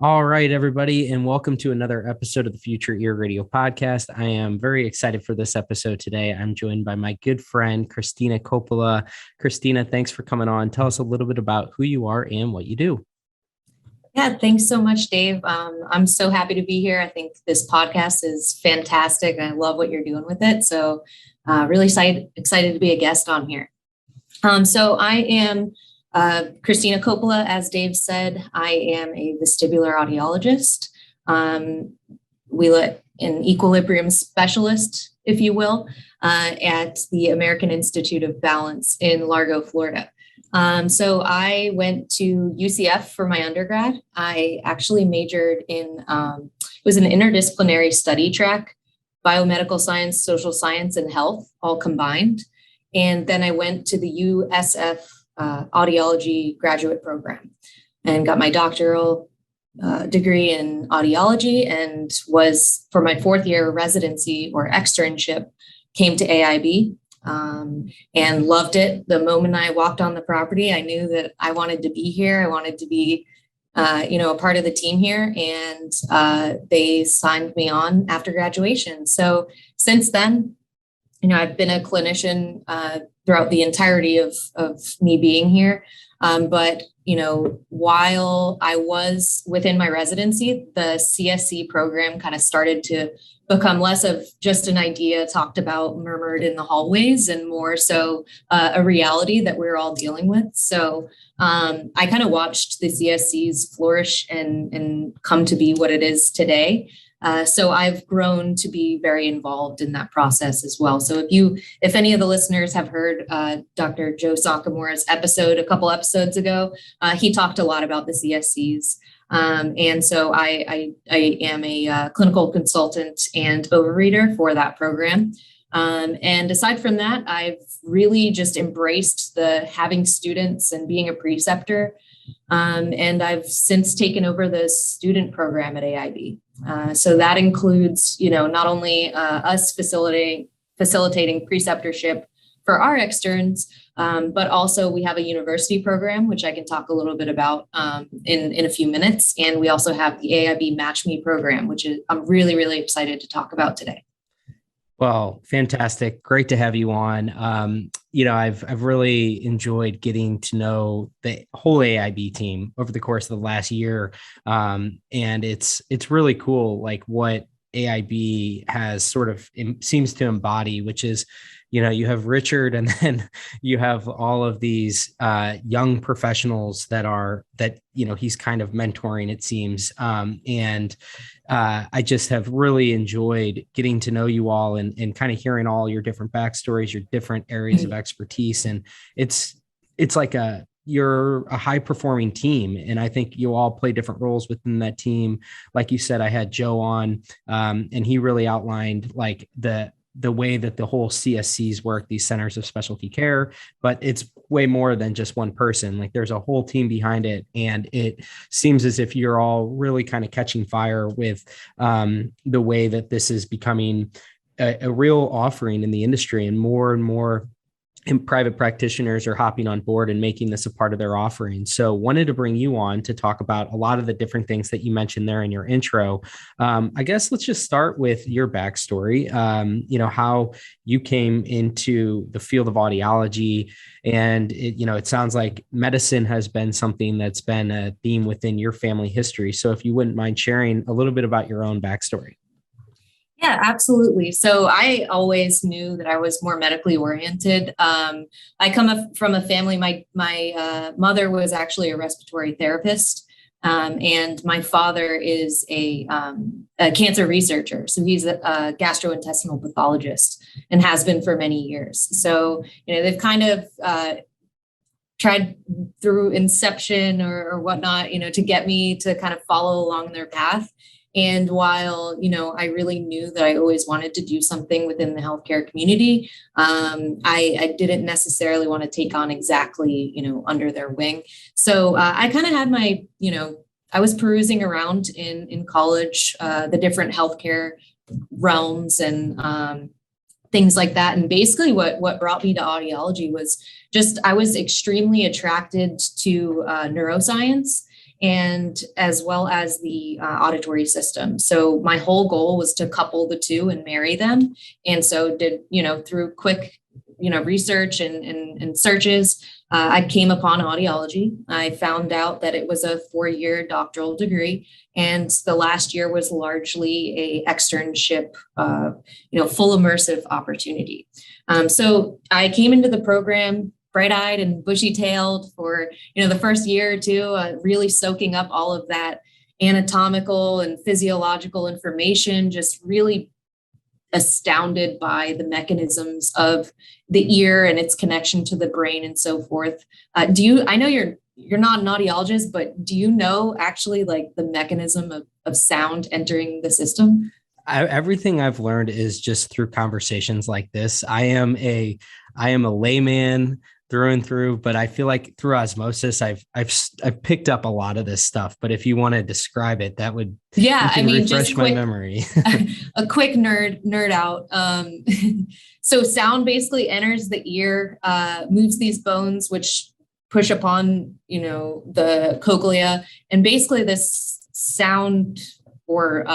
All right, everybody, and welcome to another episode of the Future Ear Radio podcast. I am very excited for this episode today. I'm joined by my good friend, Christina Coppola. Christina, thanks for coming on. Tell us a little bit about who you are and what you do. Yeah, thanks so much, Dave. I'm so happy to be here. I think this podcast is fantastic. I love what you're doing with it. So really excited to be a guest on here. So I am Christina Coppola. As Dave said, I am a vestibular audiologist. We let an equilibrium specialist, if you will, at the American Institute of Balance in Largo, Florida. So I went to UCF for my undergrad. I actually majored in, it was an interdisciplinary study track, biomedical science, social science, and health all combined. And then I went to the USF Audiology graduate program and got my doctoral degree in audiology, and was for my fourth year residency or externship, came to AIB. And loved it. The moment I walked on the property, I knew that I wanted to be here. I wanted to be, a part of the team here, and they signed me on after graduation. So since then, I've been a clinician throughout the entirety of me being here. But while I was within my residency, the CSC program kind of started to become less of just an idea talked about, murmured in the hallways, and more so a reality that we're all dealing with. So I kind of watched the CSCs flourish and come to be what it is today. So I've grown to be very involved in that process as well. So if any of the listeners have heard Dr. Joe Sakamura's episode a couple episodes ago, he talked a lot about the CSCs. And so I am a clinical consultant and overreader for that program. And aside from that, I've really just embraced the having students and being a preceptor. And I've since taken over the student program at AIB. So that includes, not only us facilitating preceptorship for our externs, but also we have a university program, which I can talk a little bit about in a few minutes. And we also have the AIB MatchMe program, which I'm really, really excited to talk about today. Well, fantastic. Great to have you on. I've really enjoyed getting to know the whole AIB team over the course of the last year. And it's really cool, like what AIB has sort of seems to embody, which is, you have Richard, and then you have all of these young professionals that he's kind of mentoring, it seems. And I just have really enjoyed getting to know you all and kind of hearing all your different backstories, your different areas of expertise. And it's like you're a high performing team. And I think you all play different roles within that team. Like you said, I had Joe on and he really outlined like the way that the whole CSCs work, these centers of specialty care, but it's way more than just one person. Like there's a whole team behind it. And it seems as if you're all really kind of catching fire with the way that this is becoming a real offering in the industry, and more and private practitioners are hopping on board and making this a part of their offering. So wanted to bring you on to talk about a lot of the different things that you mentioned there in your intro. I guess let's just start with your backstory, how you came into the field of audiology. And it sounds like medicine has been something that's been a theme within your family history. So if you wouldn't mind sharing a little bit about your own backstory. Yeah, absolutely. So I always knew that I was more medically oriented. I come from a family, my mother was actually a respiratory therapist, and my father is a cancer researcher. So he's a gastrointestinal pathologist and has been for many years. So, they've kind of tried through inception or whatnot, to get me to kind of follow along their path. And while, I really knew that I always wanted to do something within the healthcare community, I didn't necessarily want to take on exactly, under their wing. So I kind of had my, I was perusing around in college, the different healthcare realms and things like that. And basically what brought me to audiology was just, I was extremely attracted to neuroscience. and as well as the auditory system. So my whole goal was to couple the two and marry them. And so did, through quick, research and searches, I came upon audiology. I found out that it was a 4-year doctoral degree, and the last year was largely a externship, full immersive opportunity. So I came into the program bright-eyed and bushy-tailed for, the first year or two, really soaking up all of that anatomical and physiological information, just really astounded by the mechanisms of the ear and its connection to the brain and so forth. I know you're not an audiologist, but do you know actually like the mechanism of sound entering the system? Everything I've learned is just through conversations like this. I am a layman through and through, but I feel like through osmosis, I've picked up a lot of this stuff. But if you want to describe it, that would refresh just my memory. A quick nerd out. So sound basically enters the ear, moves these bones, which push upon the cochlea, and basically this sound or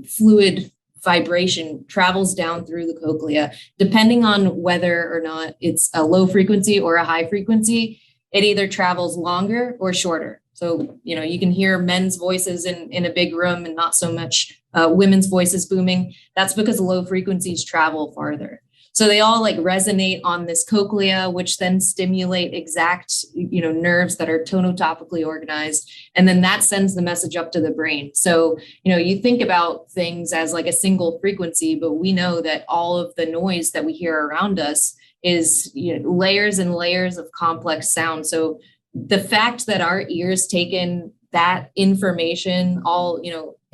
fluid vibration travels down through the cochlea. Depending on whether or not it's a low frequency or a high frequency, it either travels longer or shorter. So, you can hear men's voices in a big room and not so much women's voices booming. That's because low frequencies travel farther. So they all like resonate on this cochlea, which then stimulate exact, nerves that are tonotopically organized. And then that sends the message up to the brain. So, you think about things as like a single frequency, but we know that all of the noise that we hear around us is layers and layers of complex sound. So the fact that our ears take in that information all,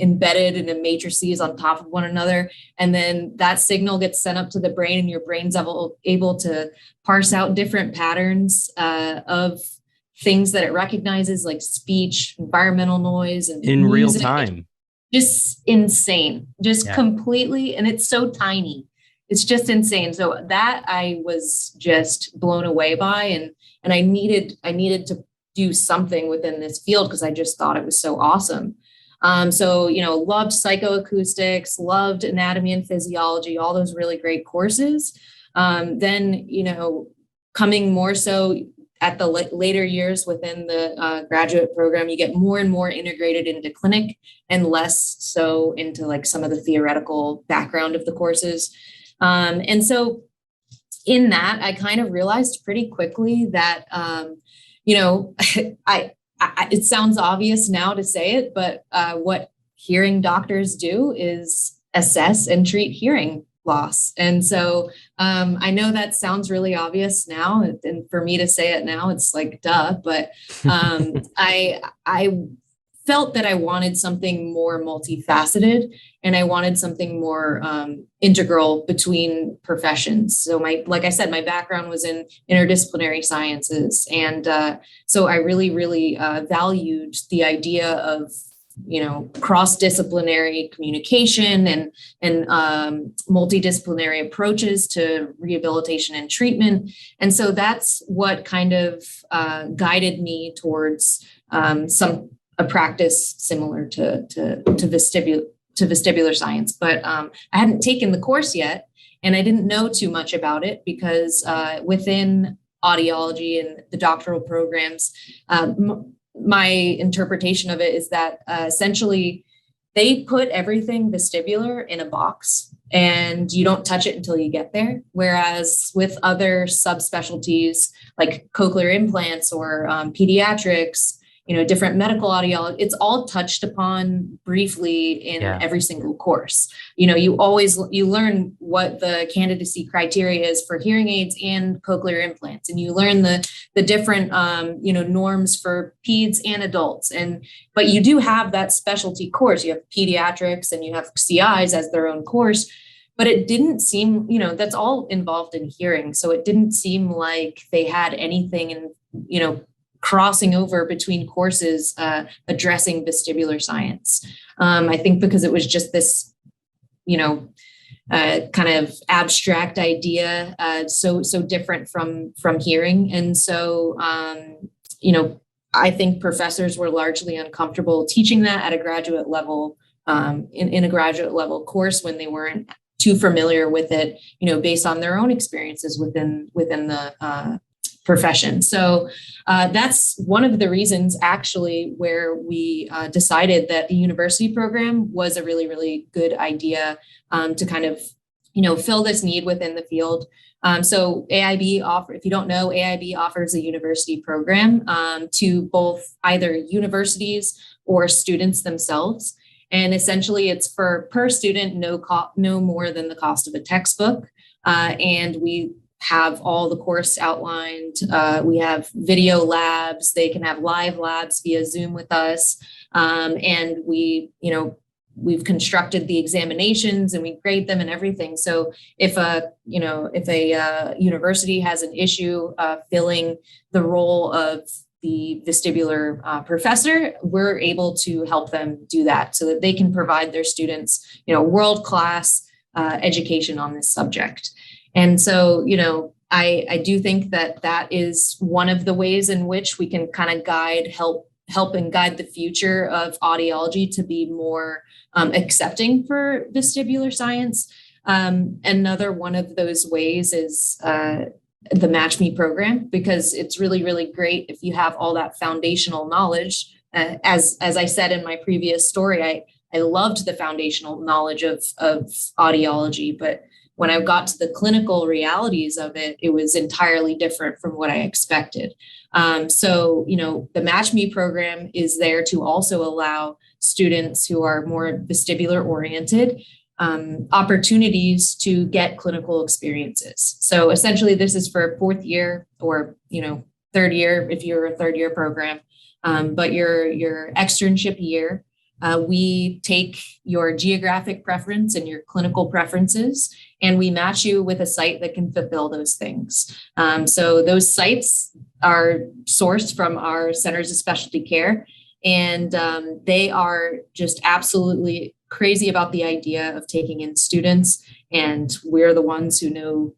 embedded in a matrices on top of one another, and then that signal gets sent up to the brain, and your brain's able to parse out different patterns of things that it recognizes, like speech, environmental noise, and in music. Real time. Just insane, completely, and it's so tiny. It's just insane. So that I was just blown away by, and I needed to do something within this field because I just thought it was so awesome. So, loved psychoacoustics, loved anatomy and physiology, all those really great courses. Then, coming more so at the later years within the graduate program, you get more and more integrated into clinic and less so into like some of the theoretical background of the courses. And so in that, I kind of realized pretty quickly that, it sounds obvious now to say it, but what hearing doctors do is assess and treat hearing loss. And so I know that sounds really obvious now, and for me to say it now, it's like duh. But I felt that I wanted something more multifaceted, and I wanted something more integral between professions. So like I said, my background was in interdisciplinary sciences. And so I really, really valued the idea of, cross-disciplinary communication and multidisciplinary approaches to rehabilitation and treatment. And so that's what kind of guided me towards a practice similar to vestibular science. But I hadn't taken the course yet, and I didn't know too much about it because within audiology and the doctoral programs, my interpretation of it is that essentially they put everything vestibular in a box and you don't touch it until you get there. Whereas with other subspecialties like cochlear implants or pediatrics, different medical audiology, it's all touched upon briefly in every single course. You learn what the candidacy criteria is for hearing aids and cochlear implants, and you learn the different, norms for peds and adults. But you do have that specialty course. You have pediatrics and you have CIs as their own course. But it didn't seem, that's all involved in hearing. So it didn't seem like they had anything in, crossing over between courses addressing vestibular science. I think because it was just this, kind of abstract idea, so different from hearing. And so, I think professors were largely uncomfortable teaching that at a graduate level, in a graduate level course when they weren't too familiar with it, based on their own experiences within the profession. So that's one of the reasons actually where we decided that the university program was a really, really good idea to kind of, fill this need within the field. So AIB if you don't know, AIB offers a university program to both either universities or students themselves. And essentially it's for per student, no more than the cost of a textbook. And we have all the course outlined. We have video labs. They can have live labs via Zoom with us. And we've constructed the examinations and we grade them and everything. So if a university has an issue filling the role of the vestibular professor, we're able to help them do that so that they can provide their students, world-class education on this subject. And so, I do think that is one of the ways in which we can kind of help and guide the future of audiology to be more accepting for vestibular science. Another one of those ways is the MatchMe program, because it's really, really great if you have all that foundational knowledge. As I said in my previous story, I loved the foundational knowledge of audiology, but when I got to the clinical realities of it, it was entirely different from what I expected. So, the MatchMe program is there to also allow students who are more vestibular oriented opportunities to get clinical experiences. So essentially this is for fourth year or, third year, if you're a third year program, but your externship year, we take your geographic preference and your clinical preferences, and we match you with a site that can fulfill those things. So those sites are sourced from our centers of specialty care, and they are just absolutely crazy about the idea of taking in students. And we're the ones who know,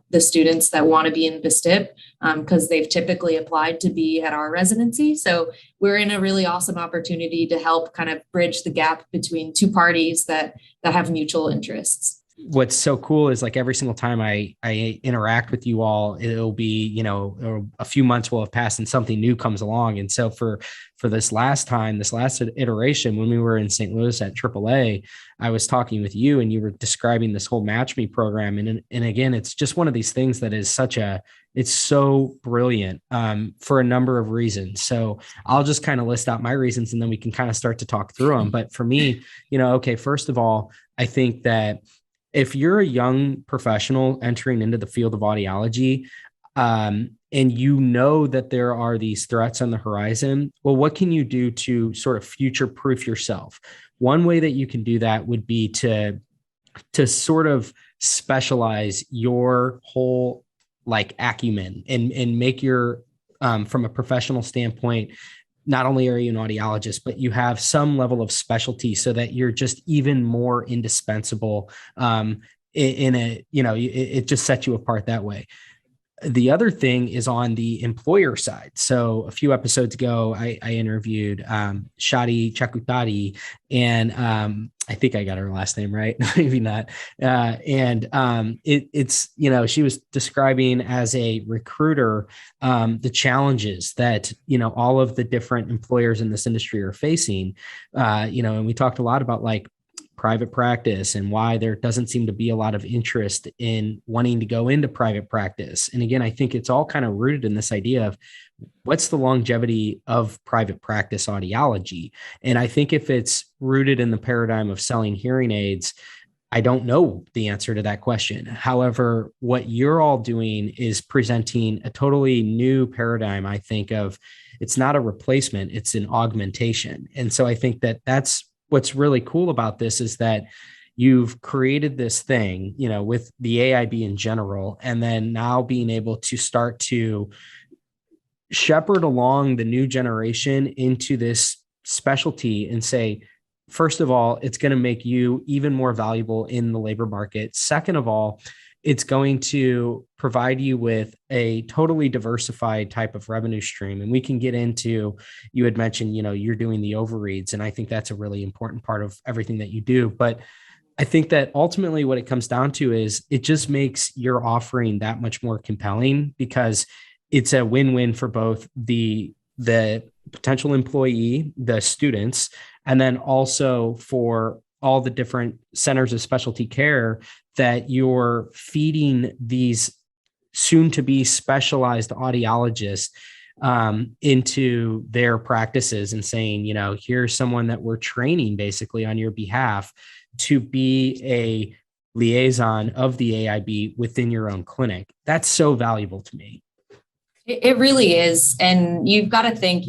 the students that want to be in vestib because they've typically applied to be at our residency. So we're in a really awesome opportunity to help kind of bridge the gap between two parties that have mutual interests. What's so cool is like every single time I interact with you all, it'll be, a few months will have passed and something new comes along. And so for this last iteration, when we were in St. Louis at AAA, I was talking with you and you were describing this whole MatchMe program. And again, it's just one of these things that is it's so brilliant for a number of reasons. So I'll just kind of list out my reasons and then we can kind of start to talk through them. But for me, first of all, I think that if you're a young professional entering into the field of audiology, and that there are these threats on the horizon, well, what can you do to sort of future-proof yourself? One way that you can do that would be to sort of specialize your whole acumen and make your, from a professional standpoint, not only are you an audiologist, but you have some level of specialty so that you're just even more indispensable it just sets you apart that way. The other thing is on the employer side. So a few episodes ago, I interviewed Shadi Chakutati, and I think I got her last name right, maybe not. It's she was describing as a recruiter the challenges that all of the different employers in this industry are facing. And we talked a lot about private practice and why there doesn't seem to be a lot of interest in wanting to go into private practice. And again, I think it's all kind of rooted in this idea of what's the longevity of private practice audiology. And I think if it's rooted in the paradigm of selling hearing aids, I don't know the answer to that question. However, what you're all doing is presenting a totally new paradigm, I think, of it's not a replacement, it's an augmentation. And so I think that that's what's really cool about this is that you've created this thing, with the AIB in general, and then now being able to start to shepherd along the new generation into this specialty and say, first of all, it's going to make you even more valuable in the labor market. Second of all, it's going to provide you with a totally diversified type of revenue stream. And we can get into, you had mentioned, you're doing the overreads, and I think that's a really important part of everything that you do. But I think that ultimately what it comes down to is it just makes your offering that much more compelling, because it's a win-win for both the potential employee, the students, and then also for all the different centers of specialty care that you're feeding these soon to be specialized audiologists into their practices and saying, here's someone that we're training basically on your behalf to be a liaison of the AIB within your own clinic. That's so valuable to me. It really is. And you've got to think,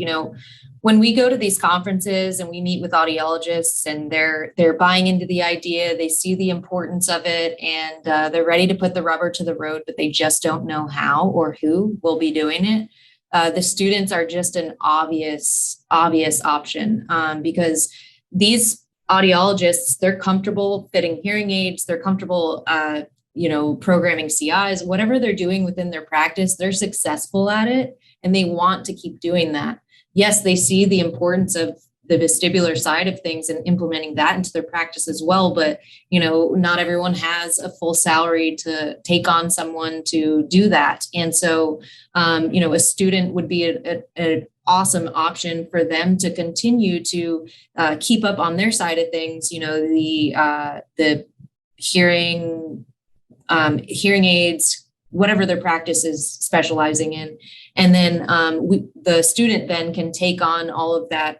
when we go to these conferences and we meet with audiologists and they're buying into the idea, they see the importance of it, and they're ready to put the rubber to the road, but they just don't know how or who will be doing it. The students are just an obvious option, because these audiologists, they're comfortable fitting hearing aids, they're comfortable programming CIs, whatever they're doing within their practice, they're successful at it and they want to keep doing that. Yes, they see the importance of the vestibular side of things and implementing that into their practice as well. But, not everyone has a full salary to take on someone to do that. And so, a student would be an awesome option for them to continue to keep up on their side of things. The hearing aids, whatever their practice is specializing in. And then the student then can take on all of that,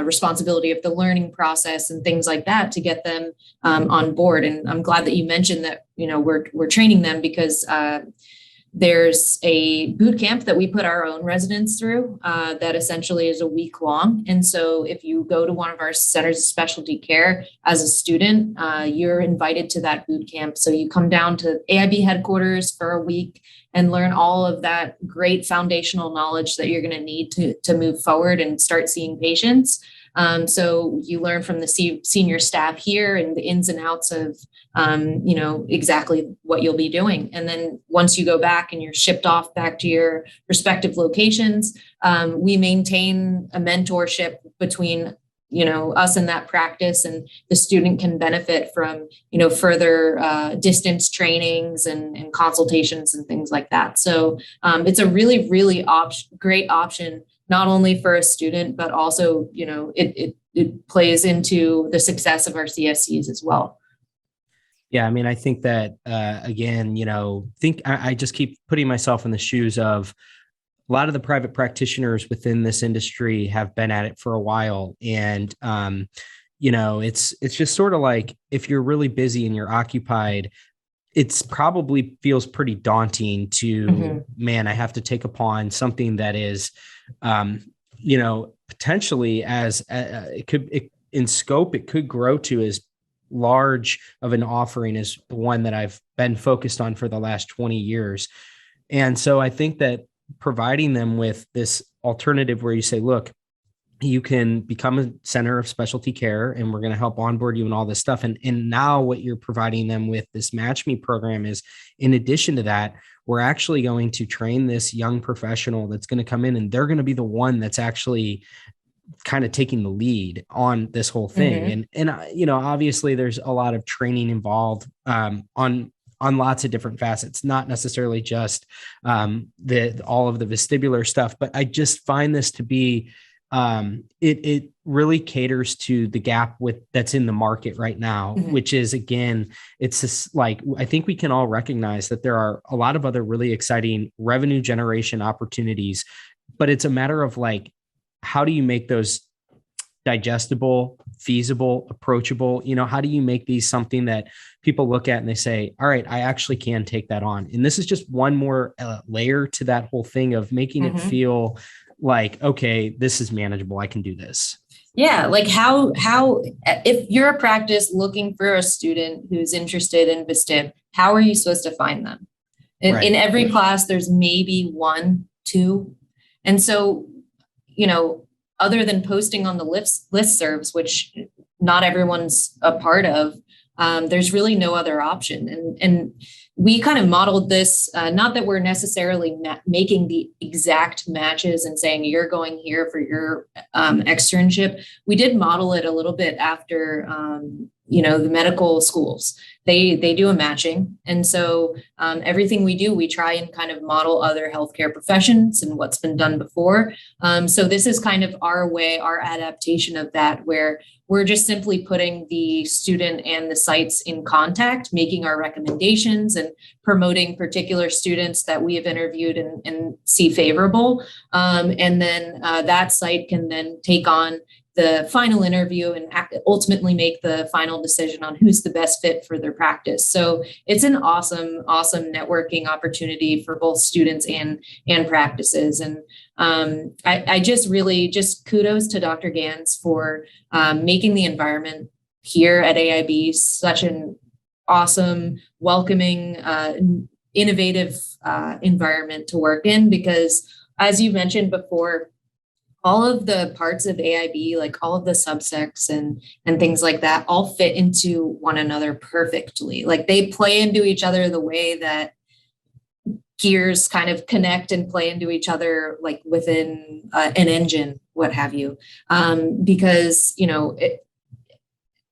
responsibility of the learning process and things like that to get them on board. And I'm glad that you mentioned that, we're training them, because there's a boot camp that we put our own residents through that essentially is a week long. And so if you go to one of our centers of specialty care as a student, you're invited to that boot camp. So you come down to AIB headquarters for a week and learn all of that great foundational knowledge that you're going to need to move forward and start seeing patients. So you learn from the senior staff here and the ins and outs of, exactly what you'll be doing. And then once you go back and you're shipped off back to your respective locations, we maintain a mentorship between, us and that practice, and the student can benefit from, further distance trainings and consultations and things like that. So it's a really, really great option, not only for a student, but also, it plays into the success of our CSCs as well. Yeah, I mean, I think that, again, I just keep putting myself in the shoes of a lot of the private practitioners within this industry have been at it for a while. And, it's just sort of like, if you're really busy and you're occupied, it's probably feels pretty daunting to, man, I have to take upon something that is, potentially as in scope, it could grow to as large of an offering as the one that I've been focused on for the last 20 years. And so I think that providing them with this alternative where you say, look, you can become a center of specialty care and we're going to help onboard you and all this stuff. And now what you're providing them with this MatchMe program is, in addition to that, we're actually going to train this young professional that's going to come in, and they're going to be the one that's actually kind of taking the lead on this whole thing. And obviously there's a lot of training involved on lots of different facets, not necessarily just all of the vestibular stuff, but I just find this to be, it really caters to the gap that's in the market right now, which is, again, it's just like, I think we can all recognize that there are a lot of other really exciting revenue generation opportunities, but it's a matter of like, how do you make those digestible, feasible, approachable? How do you make these something that people look at and they say, all right, I actually can take that on. And this is just one more layer to that whole thing of making it feel like, okay, this is manageable. I can do this. Yeah. Like how, if you're a practice looking for a student who's interested in vestib, how are you supposed to find them? In every class, there's maybe 1, 2. And so, other than posting on the listservs, which not everyone's a part of, there's really no other option. And we kind of modeled this, not that we're necessarily making the exact matches and saying you're going here for your externship. We did model it a little bit after, the medical schools. They do a matching. And so everything we do, we try and kind of model other healthcare professions and what's been done before. So this is kind of our way, our adaptation of that, where we're just simply putting the student and the sites in contact, making our recommendations and promoting particular students that we have interviewed and see favorable. And then that site can then take on the final interview and ultimately make the final decision on who's the best fit for their practice. So it's an awesome networking opportunity for both students and practices. And I just really kudos to Dr. Gans for making the environment here at AIB such an awesome, welcoming, innovative environment to work in, because as you mentioned before, all of the parts of AIB, like all of the subsects and things like that, all fit into one another perfectly. Like they play into each other the way that gears kind of connect and play into each other, like within an engine, what have you. Because,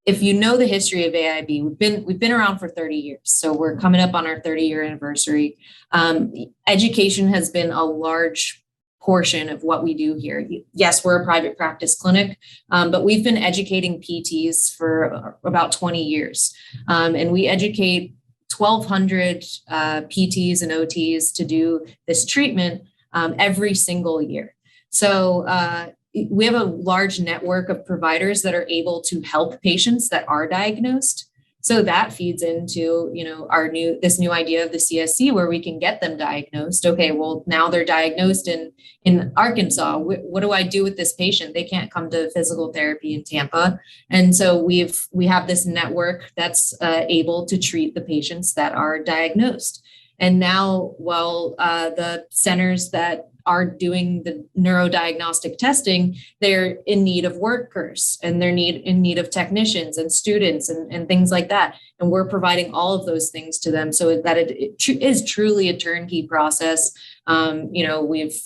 if you know the history of AIB, we've been around for 30 years. So we're coming up on our 30-year anniversary. Education has been a large portion of what we do here. Yes, we're a private practice clinic, but we've been educating PTs for about 20 years. And we educate 1,200 PTs and OTs to do this treatment every single year. So we have a large network of providers that are able to help patients that are diagnosed. So that feeds into, this new idea of the CSC, where we can get them diagnosed. Okay, well, now they're diagnosed in Arkansas. What do I do with this patient? They can't come to physical therapy in Tampa. And so we have this network that's able to treat the patients that are diagnosed. And now, the centers that are doing the neurodiagnostic testing, they're in need of workers and they're in need of technicians and students and things like that. And we're providing all of those things to them so that it is truly a turnkey process. We've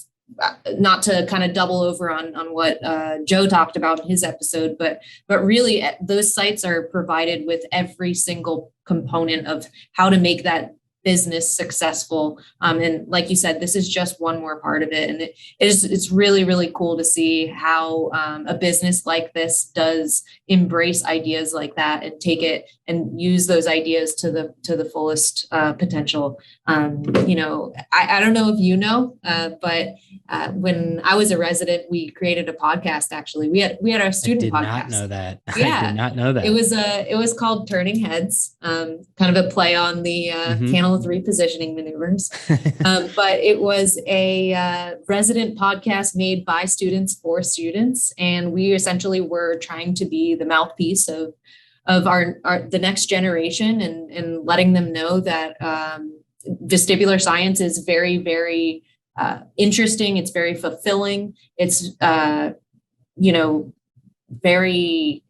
not to kind of double over on what Joe talked about in his episode, but really those sites are provided with every single component of how to make that business successful. And like you said, this is just one more part of it. And it's really, really cool to see how a business like this does embrace ideas like that and take it and use those ideas to the fullest potential. I don't know if but when I was a resident, we created a podcast. Actually, we had our student podcast. I did not know that. Yeah, I did not know that. It was called Turning Heads, kind of a play on the Panel 3 positioning maneuvers. But it was a resident podcast made by students for students, and we essentially were trying to be the mouthpiece of our the next generation and letting them know that vestibular science is very, very interesting. It's very fulfilling. It's, very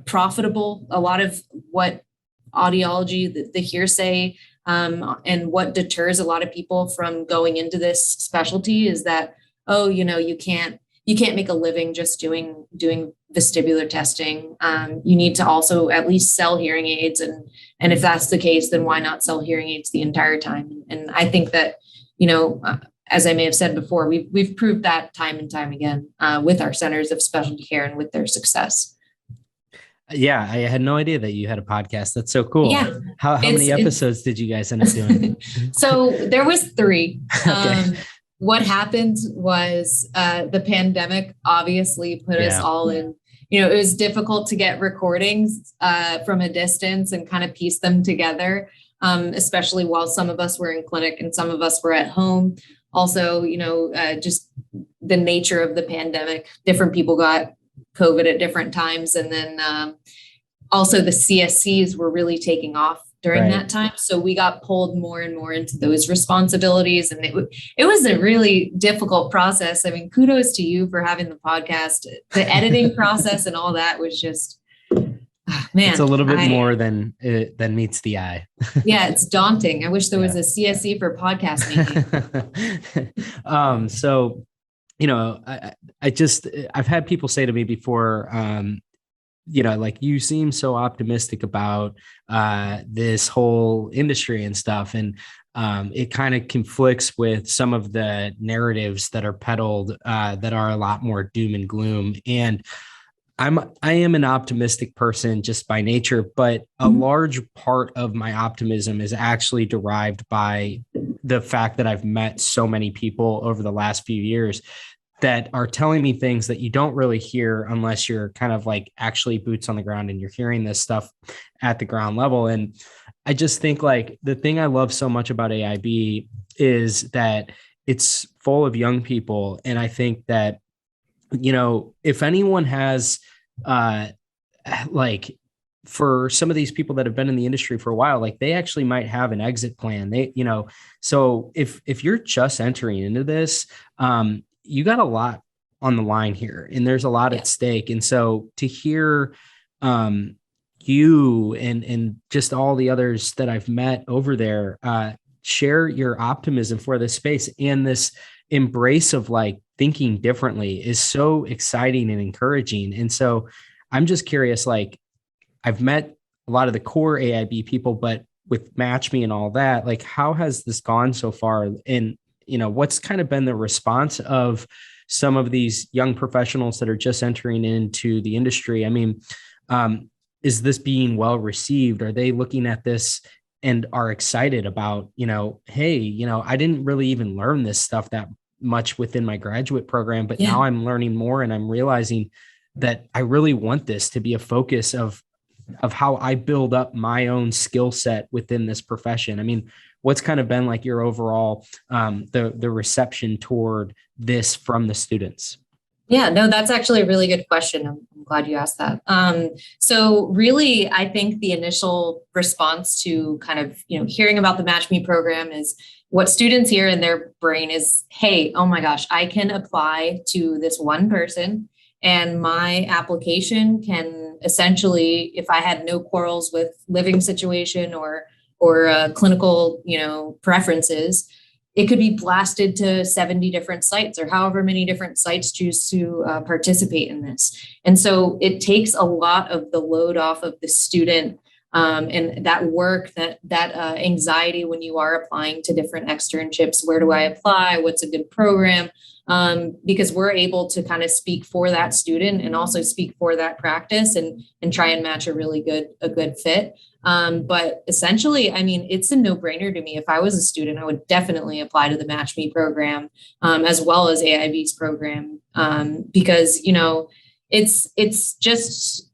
profitable. A lot of what audiology, the hearsay, and what deters a lot of people from going into this specialty is that, you can't make a living just doing vestibular testing. You need to also at least sell hearing aids. And if that's the case, then why not sell hearing aids the entire time? And I think that, as I may have said before, we've proved that time and time again with our centers of specialty care and with their success. Yeah, I had no idea that you had a podcast. That's so cool. Yeah. How many episodes did you guys end up doing? So there was 3. Okay. What happened was the pandemic obviously put us all in, it was difficult to get recordings from a distance and kind of piece them together, especially while some of us were in clinic and some of us were at home. Also, just the nature of the pandemic, different people got COVID at different times. And then also the CSCs were really taking off during that time. So we got pulled more and more into those responsibilities. And it was a really difficult process. I mean, kudos to you for having the podcast. The editing process and all that was just It's a Man, little bit more than meets the eye. yeah, it's daunting. I wish there was a CSE for podcast making. So, I've had people say to me before, like, you seem so optimistic about this whole industry and stuff. And it kind of conflicts with some of the narratives that are peddled that are a lot more doom and gloom. And I am an optimistic person just by nature, but a large part of my optimism is actually derived by the fact that I've met so many people over the last few years that are telling me things that you don't really hear unless you're kind of like actually boots on the ground and you're hearing this stuff at the ground level. And I just think, like, the thing I love so much about AIB is that it's full of young people. And I think that, if anyone has, like, for some of these people that have been in the industry for a while, like, they actually might have an exit plan. So if you're just entering into this, you got a lot on the line here, and there's a lot at stake. And so to hear, you and just all the others that I've met over there, share your optimism for this space and this embrace of, like, thinking differently is so exciting and encouraging. And so I'm just curious, like, I've met a lot of the core AIB people, but with MatchMe and all that, like, how has this gone so far? And, what's kind of been the response of some of these young professionals that are just entering into the industry? I mean, is this being well received? Are they looking at this and are excited about, hey, I didn't really even learn this stuff that much within my graduate program, but now I'm learning more, and I'm realizing that I really want this to be a focus of how I build up my own skill set within this profession. I mean, what's kind of been like your overall, the reception toward this from the students? Yeah, no, that's actually a really good question. I'm glad you asked that. So really, I think the initial response to kind of, hearing about the MatchMe program is what students hear in their brain is, hey, oh my gosh, I can apply to this one person, and my application can essentially, if I had no quarrels with living situation or clinical, preferences, it could be blasted to 70 different sites or however many different sites choose to participate in this. And so it takes a lot of the load off of the student, and that work, that anxiety when you are applying to different externships. Where do I apply? What's a good program? Because we're able to kind of speak for that student and also speak for that practice and try and match a really good fit. But essentially, I mean, it's a no-brainer to me. If I was a student, I would definitely apply to the MatchMe program, as well as AIB's program, because, it's just,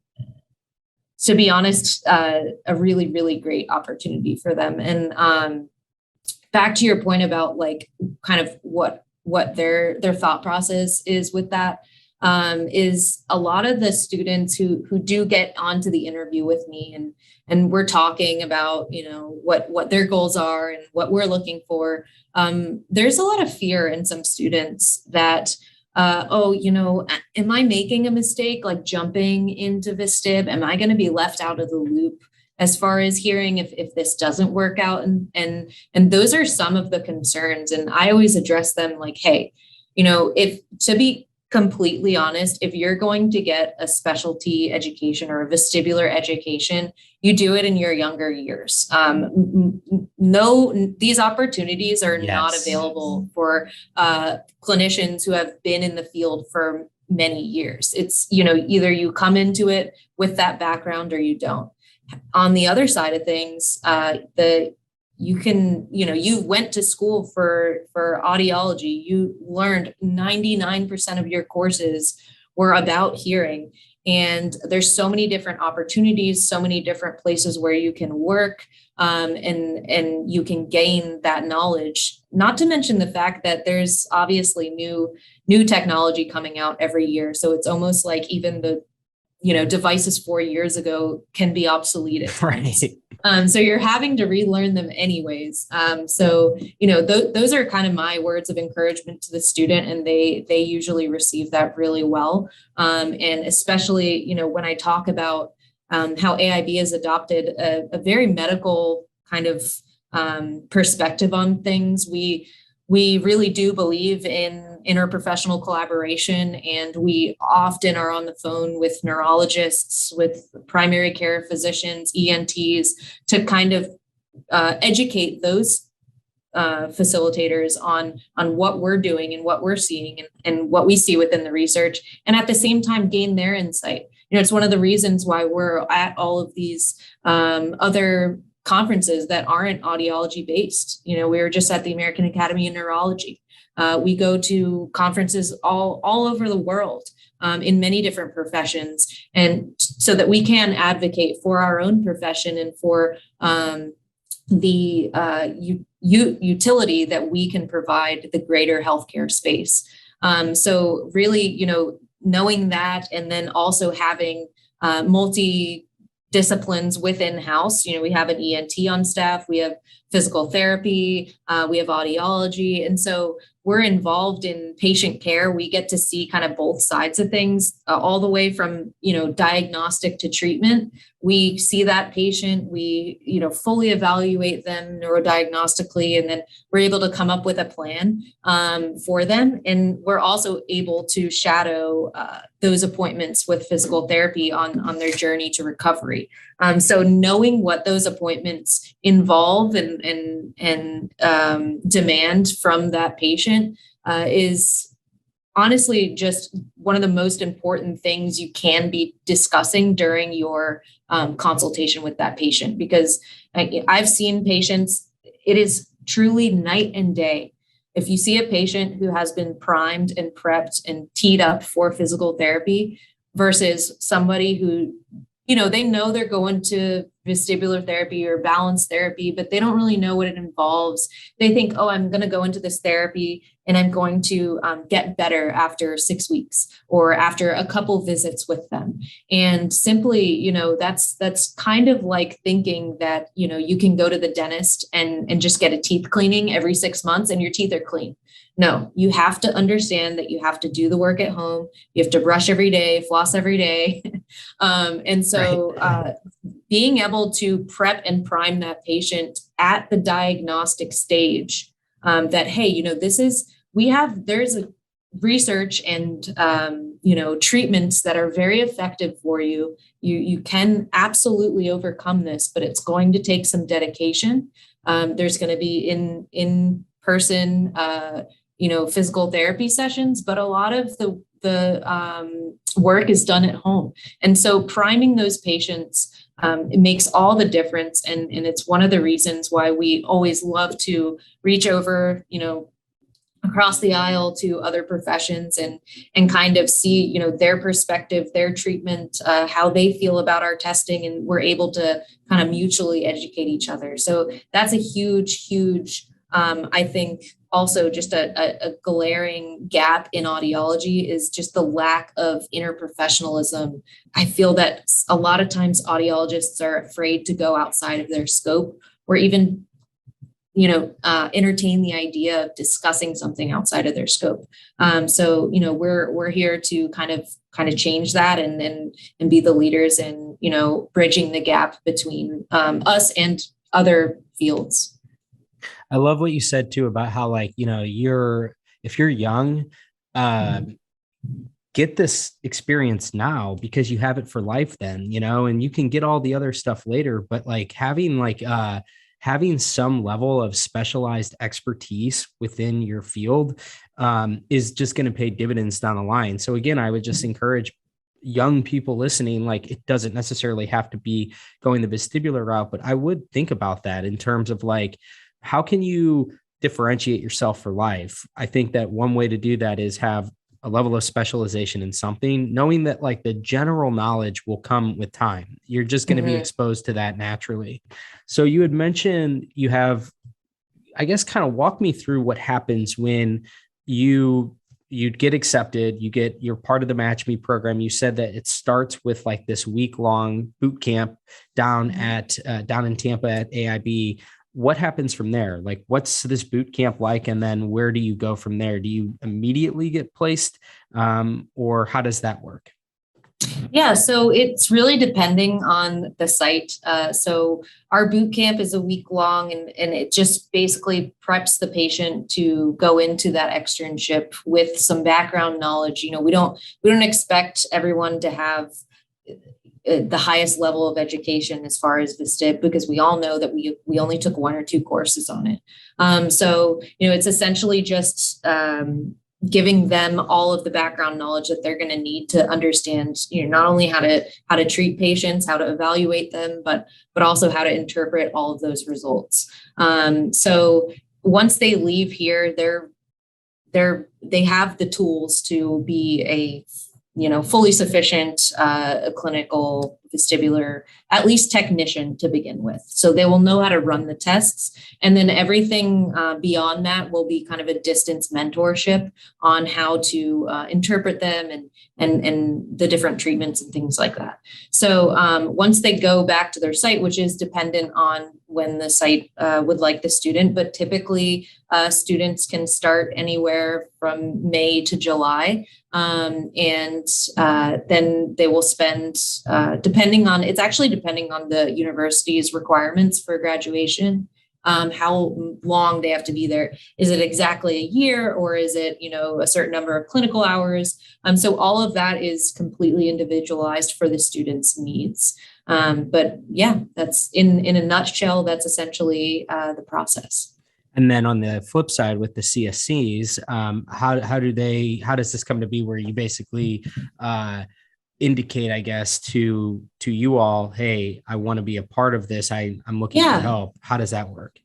to be honest, a really, really great opportunity for them. And back to your point about, like, kind of what their thought process is with that, is a lot of the students who do get onto the interview with me and we're talking about, what their goals are and what we're looking for. There's a lot of fear in some students that, am I making a mistake, like jumping into vestib? Am I going to be left out of the loop as far as hearing if this doesn't work out? And those are some of the concerns. And I always address them like, hey, if, to be completely honest, if you're going to get a specialty education or a vestibular education, you do it in your younger years. No, these opportunities are not available for clinicians who have been in the field for many years. It's, either you come into it with that background or you don't. On the other side of things, you went to school for audiology. You learned 99% of your courses were about hearing. And there's so many different opportunities, so many different places where you can work, and you can gain that knowledge. Not to mention the fact that there's obviously new technology coming out every year. So it's almost like even the devices 4 years ago can be obsolete at times. Right. So you're having to relearn them anyways. Those are kind of my words of encouragement to the student, and they usually receive that really well. And especially, when I talk about how AIB has adopted a very medical kind of perspective on things. We really do believe in interprofessional collaboration, and we often are on the phone with neurologists, with primary care physicians, ENTs, to kind of educate those facilitators on what we're doing and what we're seeing and what we see within the research, and at the same time gain their insight. It's one of the reasons why we're at all of these other conferences that aren't audiology based. We were just at the American Academy of Neurology. We go to conferences all over the world in many different professions, and so that we can advocate for our own profession and for the utility that we can provide the greater healthcare space. So really, knowing that, and then also having multi disciplines within house. We have an ENT on staff, we have physical therapy, we have audiology. And so we're involved in patient care. We get to see kind of both sides of things, all the way from, diagnostic to treatment. We see that patient, we, fully evaluate them neurodiagnostically, and then we're able to come up with a plan for them. And we're also able to shadow those appointments with physical therapy on their journey to recovery. So knowing what those appointments involve and demand from that patient is honestly just one of the most important things you can be discussing during your consultation with that patient. Because I've seen patients, it is truly night and day. If you see a patient who has been primed and prepped and teed up for physical therapy versus somebody who, they know they're going to vestibular therapy or balance therapy, but they don't really know what it involves. They think, oh, I'm going to go into this therapy and I'm going to get better after 6 weeks or after a couple visits with them. And simply, that's kind of like thinking that, you can go to the dentist and just get a teeth cleaning every 6 months and your teeth are clean. No, you have to understand that you have to do the work at home. You have to brush every day, floss every day. And so being able to prep and prime that patient at the diagnostic stage, that, hey, there's a research and, treatments that are very effective for you. You can absolutely overcome this, but it's going to take some dedication. There's going to be in person, physical therapy sessions, but a lot of the work is done at home. And so priming those patients, it makes all the difference. And it's one of the reasons why we always love to reach over, across the aisle to other professions and kind of see, their perspective, their treatment, how they feel about our testing, and we're able to kind of mutually educate each other. So that's a huge, I think also just a glaring gap in audiology is just the lack of interprofessionalism. I feel that a lot of times audiologists are afraid to go outside of their scope or even entertain the idea of discussing something outside of their scope. So, we're here to kind of change that and be the leaders in, bridging the gap between us and other fields. I love what you said too about how, like, if you're young, get this experience now because you have it for life then, and you can get all the other stuff later. But like having some level of specialized expertise within your field is just going to pay dividends down the line. So again, I would just encourage young people listening, like, it doesn't necessarily have to be going the vestibular route, but I would think about that in terms of like, how can you differentiate yourself for life? I think that one way to do that is have a level of specialization in something, knowing that like the general knowledge will come with time. You're just going to be exposed to that naturally. So you had mentioned you have, I guess, kind of walk me through what happens when you'd get accepted, you're part of the MatchMe program. You said that it starts with like this week-long boot camp down in Tampa at AIB. What happens from there? Like, what's this boot camp like? And then where do you go from there? Do you immediately get placed? Or how does that work? Yeah, so it's really depending on the site. So our boot camp is a week long, and it just basically preps the patient to go into that externship with some background knowledge. We don't expect everyone to have the highest level of education as far as vestib, because we all know that we only took 1 or 2 courses on it. So it's essentially just giving them all of the background knowledge that they're going to need to understand, not only how to treat patients, how to evaluate them, but also how to interpret all of those results. So once they leave here, they have the tools to be a fully sufficient clinical vestibular, at least technician to begin with. So they will know how to run the tests. And then everything beyond that will be kind of a distance mentorship on how to interpret them and the different treatments and things like that. So once they go back to their site, which is dependent on when the site would like the student, but typically students can start anywhere from May to July. And then they will spend, depending on the university's requirements for graduation, how long they have to be there. Is it exactly a year, or is it, a certain number of clinical hours? So all of that is completely individualized for the student's needs. But yeah, that's in a nutshell, that's essentially the process. And then on the flip side with the CSCs, how does this come to be, where you basically indicate, I guess, to you all, hey, I want to be a part of this. I'm looking for help. How does that work?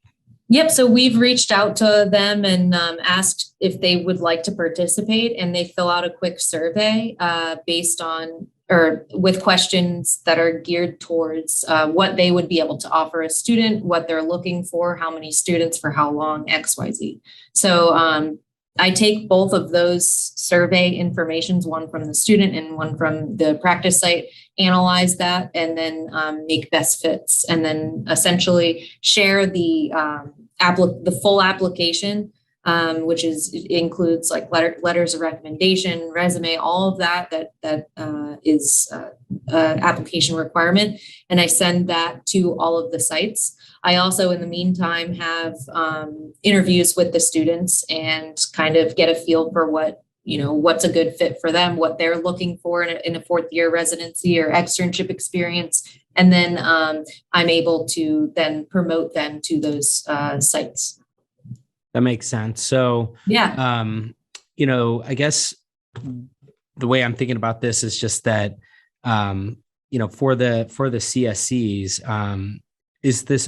Yep. So we've reached out to them and asked if they would like to participate, and they fill out a quick survey based on, or with questions that are geared towards what they would be able to offer a student, what they're looking for, how many students for how long, XYZ. So I take both of those survey informations, one from the student and one from the practice site, analyze that, and then make best fits, and then essentially share the full application, which includes like letters of recommendation, resume, all of that is application requirement, and I send that to all of the sites. I also, in the meantime, have interviews with the students and kind of get a feel for what's a good fit for them, what they're looking for in a fourth year residency or externship experience. And then I'm able to then promote them to those sites. That makes sense. So, yeah, I guess the way I'm thinking about this is just that, for the CSCs,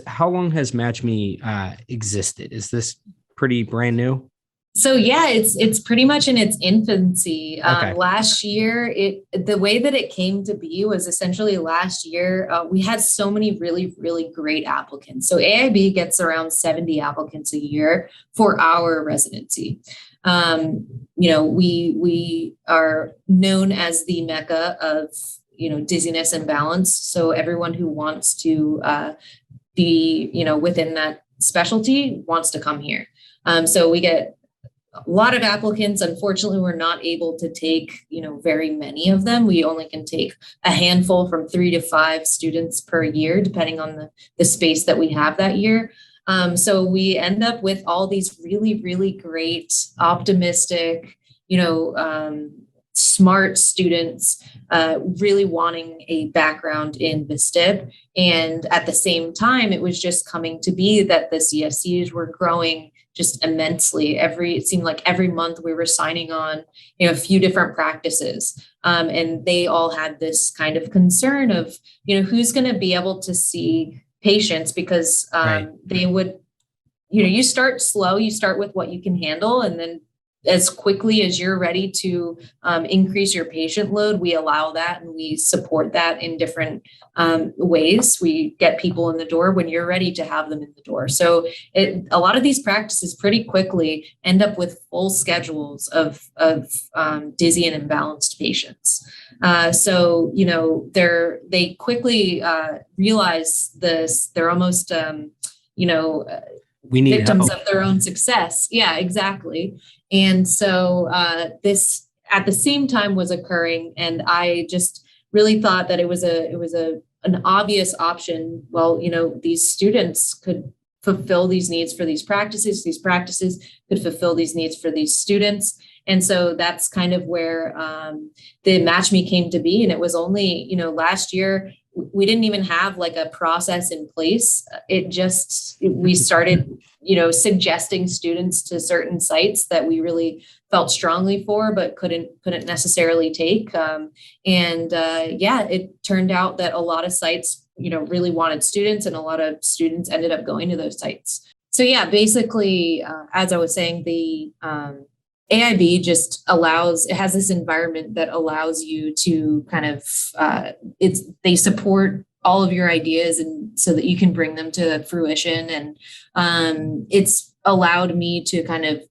how long has MatchMe existed? Is this pretty brand new? So yeah, it's pretty much in its infancy. Okay. Last year, the way that it came to be was essentially last year, we had so many really, really great applicants. So AIB gets around 70 applicants a year for our residency. We are known as the mecca of, dizziness and balance. So everyone who wants to be, within that specialty wants to come here. So we get a lot of applicants. Unfortunately, we're not able to take, very many of them. We only can take a handful, from 3 to 5 students per year, depending on the space that we have that year. So we end up with all these really, really great, optimistic, smart students really wanting a background in vestib. And at the same time, it was just coming to be that the CSCs were growing just immensely. It seemed like every month we were signing on, a few different practices. And they all had this kind of concern of, who's going to be able to see patients, because Right. They would, you start slow, you start with what you can handle. And then as quickly as you're ready to increase your patient load, we allow that, and we support that in different ways. We get people in the door when you're ready to have them in the door. So a lot of these practices pretty quickly end up with full schedules of dizzy and imbalanced patients. So they quickly realize this. They're almost We need victims help. of their own success. Yeah, exactly. And so this at the same time was occurring, and I just really thought that it was an obvious option. Well, these students could fulfill these needs for these practices could fulfill these needs for these students. And so that's kind of where the MatchMe came to be. And it was only, last year, we didn't even have like a process in place. We started, suggesting students to certain sites that we really felt strongly for, but couldn't necessarily take. It turned out that a lot of sites, really wanted students, and a lot of students ended up going to those sites. So yeah, basically, as I was saying, the AIB just it has this environment that allows you to kind of, they support all of your ideas, and so that you can bring them to fruition. And it's allowed me to kind of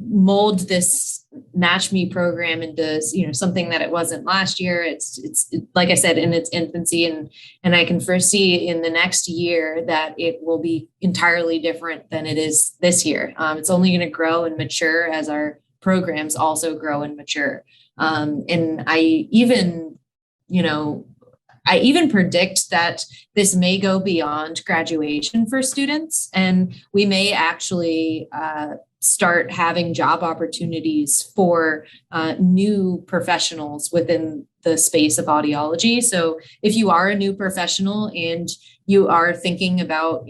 mold this MatchMe program into, something that it wasn't last year. It's like I said, in its infancy, and I can foresee in the next year that it will be entirely different than it is this year. It's only going to grow and mature as our programs also grow and mature. And I even predict that this may go beyond graduation for students, and we may actually start having job opportunities for new professionals within the space of audiology. So if you are a new professional and you are thinking about,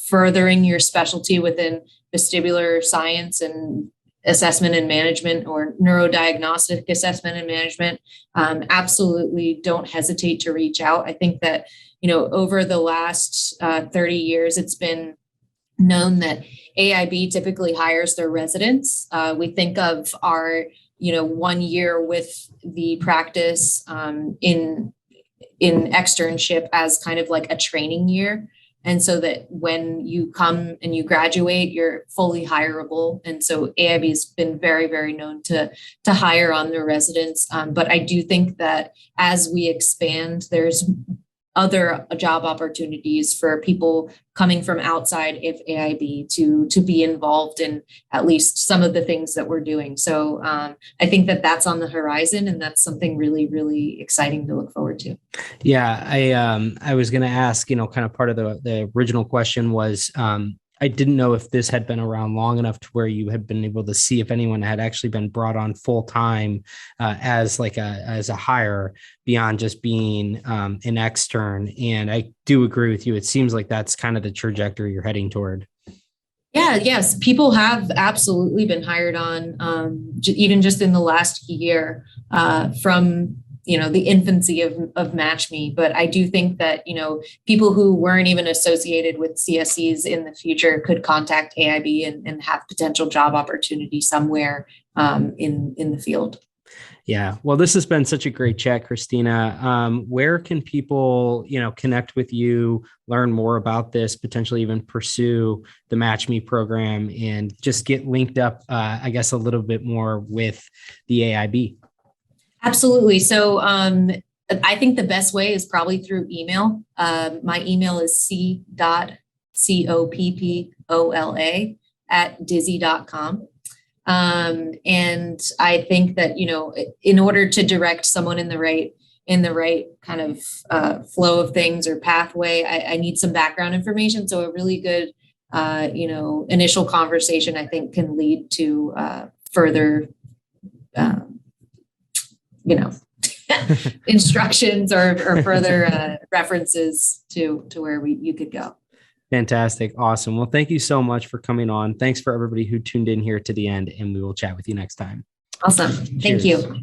furthering your specialty within vestibular science and assessment and management, or neurodiagnostic assessment and management, absolutely don't hesitate to reach out. I think that, over the last 30 years, it's been known that AIB typically hires their residents. We think of our, 1 year with the practice in externship as kind of like a training year. And so that when you come and you graduate, you're fully hireable. And so AIB has been very, very known to hire on their residents. But I do think that as we expand, there's other job opportunities for people coming from outside of AIB to be involved in at least some of the things that we're doing. So I think that that's on the horizon, and that's something really, really exciting to look forward to. Yeah, I was going to ask, kind of part of the original question was, I didn't know if this had been around long enough to where you had been able to see if anyone had actually been brought on full time as a hire beyond just being an extern. And I do agree with you. It seems like that's kind of the trajectory you're heading toward. Yeah, yes, people have absolutely been hired on, even just in the last year from the infancy of MatchMe. But I do think that, people who weren't even associated with CSCs in the future could contact AIB and have potential job opportunity somewhere in the field. Yeah. Well, this has been such a great chat, Christina. Where can people, connect with you, learn more about this, potentially even pursue the MatchMe program, and just get linked up, I guess, a little bit more with the AIB? Absolutely. So I think the best way is probably through email. My email is c.coppola@dizzy.com. And I think that, in order to direct someone in the right kind of flow of things or pathway, I need some background information. So a really good, initial conversation, I think, can lead to further instructions or further references to where you could go. Fantastic. Awesome. Well, thank you so much for coming on. Thanks for everybody who tuned in here to the end, and we will chat with you next time. Awesome. Thank you.